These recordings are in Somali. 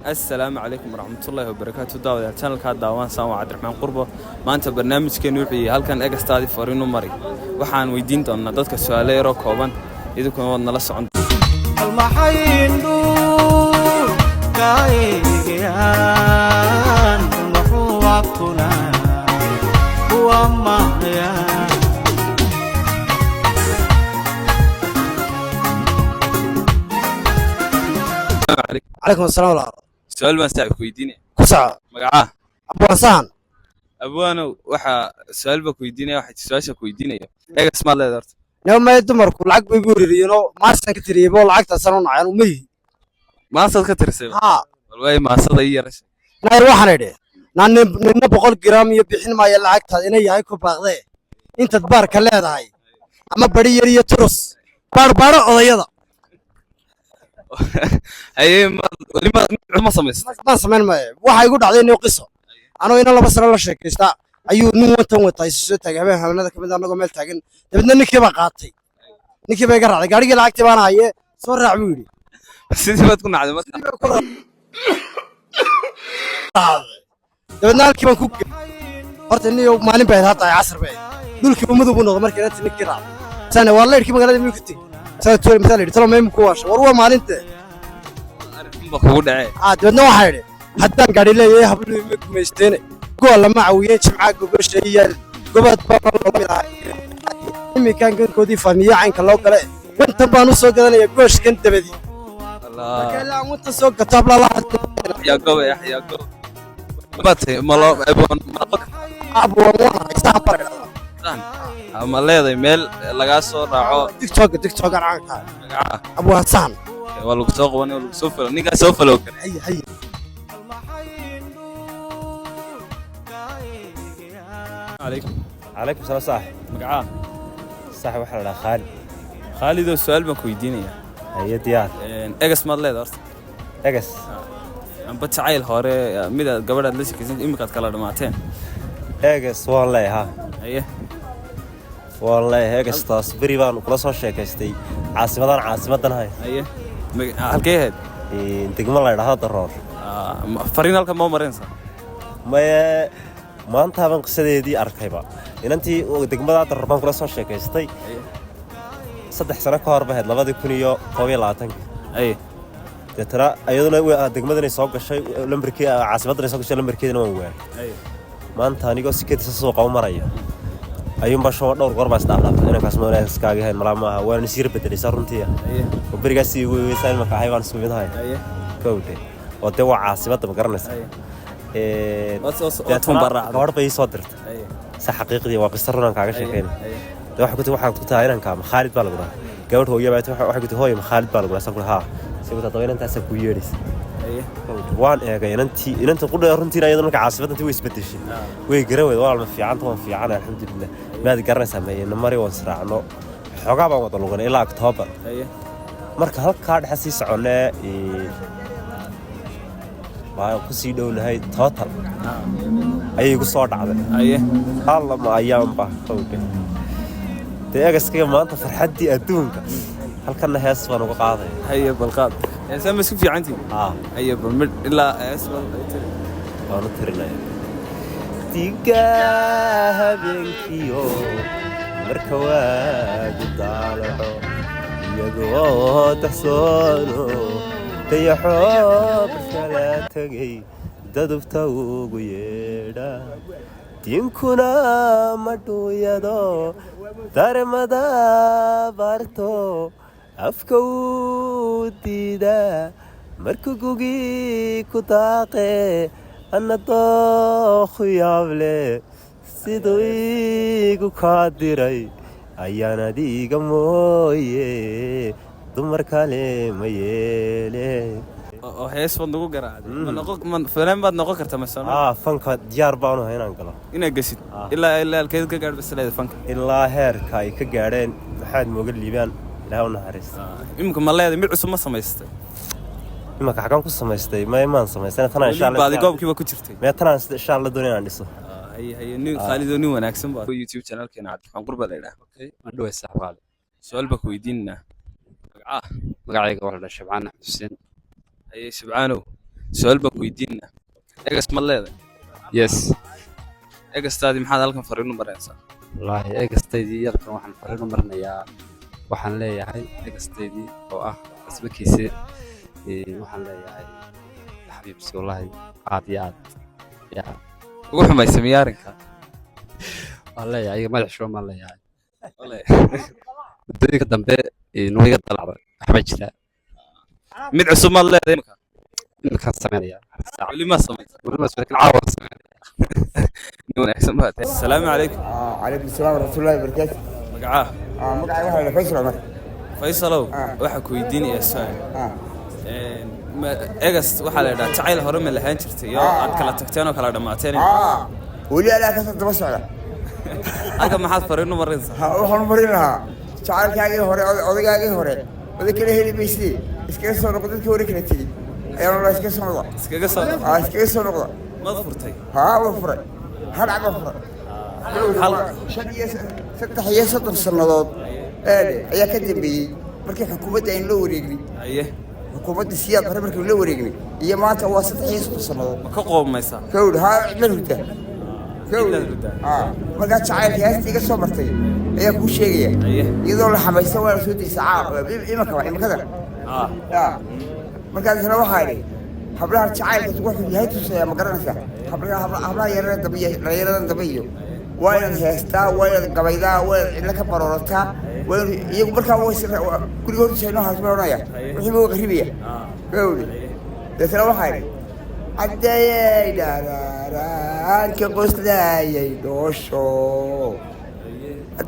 السلام عليكم ورحمة الله وبركاته داود channel ka daawan saan waa Cabdiraxmaan Qurbo maanta barnaamijkeenu wuxuu yahay halkan egastaadi fariino mari waxaan weydiin doonaa dadka su'aalo yar oo kooban idinkuna wad nala socon almaxaynu kaayaan wuxuu waqtuna wa mahya عليكم السلام ورحمة الله. su'aal baan saaxiib ku weydiinaya كسع magaca أبو حسان abwaano waxa su'aal baan ku weydiinaya waxa su'aasha ku weydiinaya egas ma leedahay يوم ما يدمر كل عقب يقول ينو ما أحسن كتير يبغى عقد سنون عن أمي ma sad ka tirsay ها walway ma sad ay yarash ناير واحد نيده نان نبغى جرام يبيحن ما يلا عقد هذا إنه يهيكو بعضه أنت تبارك الله هاي أما بدي يري ترس بار أضيضا ay ma sameys ما سمعنا ما واحد يقول عليه إنه قصة أنا هنا لا بس لا شيء كيستا أيو نو تون وتايس تجاهه هم هذا كمان أنا قمت تاجن تبدنا نكيب قاطي نكيب يقرأ على قاري العقد أنا هاي صور عبودي sidii baad ku nacday marka dabadna halkii baan ku horta inuu maalin bay hataa casr bay dulkii umadu buu noqday markii inta ninkii raacay sana waa leerkii magaalada miyuu ka tagay sana tool misaal yiri talo meem ku waasho war waa maalinta ba kugu dhacay dabadna waxa yiri haddaan gaari leeyahay hablu ima gumeysteen gool lama caawiyeen jimcaha gobasheeyay gobad baa loo milahay imikan gankoodii fahmiye caynka loo galay inta baan u soo gadanaya gooshkan dabadii Allah kala wanta soo gatab la ya gobe ya gobe batay malo abwan abu wana istaan parada ama leedahay meel laga soo raaco tiktok aan ka magaca abu hasan waa lagu soo qabanay waa lagu soo falo ninka soo falo kale hay عليكم عليكم السلام صاحب magaca صاحب waxa la Khalid Khalid oo su'aal baan ku weydiinaya ay diyaar egas ma leedahay horta egas amba jacayl hore mid gabadha la shaqeysan imikaad kala dhamaateen egas wallahi ha aye wallahi egas taas bari baan kula soo sheekaystay caasimadan hay aye halkee ahayd degmo la yiraahdo Daroor fariin halka ma mareensa ma maanta baan qisadeedii arkayba inantii degmada Daroor baan kula soo sheekaystay 3 sano ka hor bahayd 2022 aye tara ayaduna degmadan soo gashay lambarkii caasimadan soo gashay lambarkeedina waan waayay aye maanta anigoo sikeedisa soo qaw maraya ayuun baa shoo dhowr goor baa isdhaafay inankaas moodaa iskaaga hayn malama waan isir bedelaysaa runtii aye barigaas ii weeysan marka ay waan isku mid ahay aye kowde oo de waa caasimada ma garanaysaa tun barra gabadh bay soo dirtay aye sa xaqiiqdii waa qisar runaan kaaga sheekeynay aye de waxaan ku tahay inanka Khalid baa lagu dhahay gabadh hooyo baa waxay ku tahay hooyo Khalid baa lagu dhahay sabir ha sabir dadweyne intaas ku yeedhis aye waan eegay inanta qudhe runtii ayadoo marka caasimadan way isbedeshay way garawed waa ma fiican alxamdulillah maad garanaysaa ma in mari waan sraacno xogaa baan wada lugan ilaa October aye marka halka dhax sii soconee waa ku sii dhownahay total ayay ku soo dhacday aye alla ma ayaan baa qowde deegaskiga maanta farxadii adduunka halkan hees waan uga qaaday haye balqaad heesan ma isku fiicantii haye bal mid ilaa hees waan u tirinaya diga habeenkiyo marka waa daalaco iyagoo taxsoono dayaxo kala tagay dadubta ugu yeedha diinkuna madhuyado darmada barto afka u diida markuu gugi ku daaqe annadoo khuyable siduu igu kaa diray ayaan adiga mooye dumar kale ma yeele oo hees wad nagu garaacday ma noqon fanaan baad noqon kartaa masana fanka diyaar baan u haynaan galo inaad gasid ilaa halkeed ka gaadh basleeda fanka ilaa heerka ay ka gaadheen maxaad mooga liibaan ilaahay u naxariisto imika ma leedahay mid cusub ma samaystay imika xagaan ku samaystay ma imaan samaystay tan insha Allah baadi goobkiiba ku jirtay ma tan insha Allah doonayaan aan dhiso haye nin Khalid oo nin wanaagsan baa YouTube channelkeena Cabdiraxmaan Qurbo la yiraahdo okay ma dhaways saxbaad su'aal ba ku weydiinaa magacayga waxa la Shabcaan Xuseen haye Shabcaanow su-aal baan ku weydiinaa egas ma leedahay yes egastaadii maxaad halkan fariin u maraysaa wallaahi egastaydii yalkan waxaan fariin u marinayaa waxaan leeyahay egastaydii oo ah asbakiise waxaan leeyahay xabiibsi wallaahi aad iyo aad yaa ugu xumaysa miyaarinka waan leeyahay iga madax shuban baan leeyahay muddooyinka dambe noo iga dalacda waxba jira mid cusub maad leedahay imika iminkaan samaynayaa weli ma samaysa weliba laakiin caawa sameynaya nin wanaagsan baa tahay asalaamu calaykum عليكم السلام ورحمة الله وبركاته. magacaa مقعد واحد فيصل عمر. faysalow waxaa ku weydiinayaa su-aal egas waxaa la idhaha jacayl hore ma lahaan jirtay iyo aad kala tagteen oo kala dhammaateen ولي أنا كسرت بسرعة. halka maxaad fariin u maraysaa waxaan marin lahaa jacaylkaagii hore odaygaagii hore oday kale heli maysay iskaga soo noqo dadkii hore kala tegey ayaan la iskaga soo noqda iskaga soo iskaga soo noqda maad furtay waa furay hal caba furay saddex iyo soddon sannadood ayaa ka dambeeyey markii xukuumadda aynu la wareegnay aye xukuumadda siyaad hore markaynu la wareegnay iyo maanta waa saddex iyo soddon sannadood ma ka qoomaysaa kawdh haa cidla hurda markaa jacaylka heesta iga soo martay ayaa kuu sheegaya iyadoo la xamaysan waa la soo daysa imikada markaas isna waxaa idhi hablaha jacaylka wuxuu yahay tusaya ma garanaysaa hablaha yarada dambe iyo dhalinyaradan dambe iyo waa inaad heestaa waa inaad gabaydaa waa inaad cidla ka baroorataa waa iyagu markaa guriga hortiisa inoo haasmaonaya wixii buu qaribaya gawdhi deetna waxaa idhi caddayay dhaaraaraanka qoslaayay dhoosho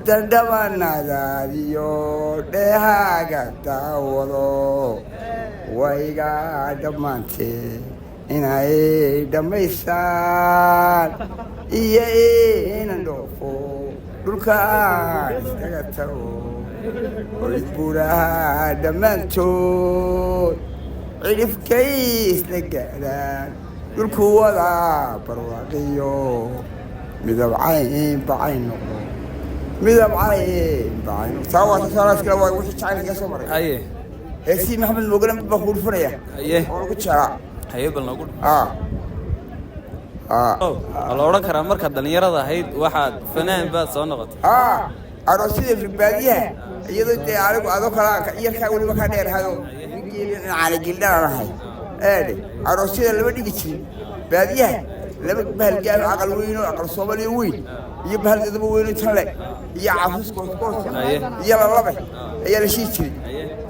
dandhabanadaadiyo dheehaaga daawado wayga dhammaantee inay dhammaysaan iyo inan dhoofo dhulkaan iskaga tago oyd buuraha dhammaantood cilifkay isla gaadhaan dhulku wada barwaaqiyo midab cayn bacayn noqdo midab cayn bacayn noqdo taa waa tasaalaas kale waa wixii jacaylka soo maray haye heesii maxamed moogale mid baa ku dhufanaya haye oo lagu jeeraa haye bal noogu waa la odhan karaa markaad dhallinyarada ahayd waxaad fanaan baad soo noqotay aroosida ribaadiyaha iyadoo dee anigu adoo kala yarkaa weliba kaa dheerahayo caanagildhaan ahay eedhe aroosida lama dhigi jirin baadiyaha laba bahalgaano aqal weyno aqal soomaaliya weyn iyo bahalgadaba weyno tanle iyo caafus kooskooska iyo lalabe ayaa la shii jiray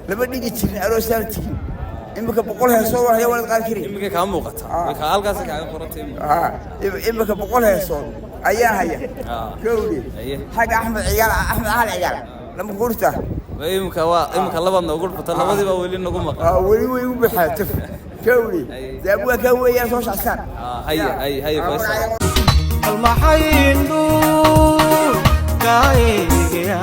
lama dhigi jirin aroosaan tigin imika 100 heesood waa wada qaad kari imika ka muuqata imika halkaas kaaga qorantay imika 100 heesood ayaa haya gawdi xaga axmed cali ciyaal lama qurta imika labaadna ugu dhufata labadiiba weli nagu maqan weli way u baxaatay gawdi daabwa ka weeyaa soo shacsan haye faysal المحين دور كايجيا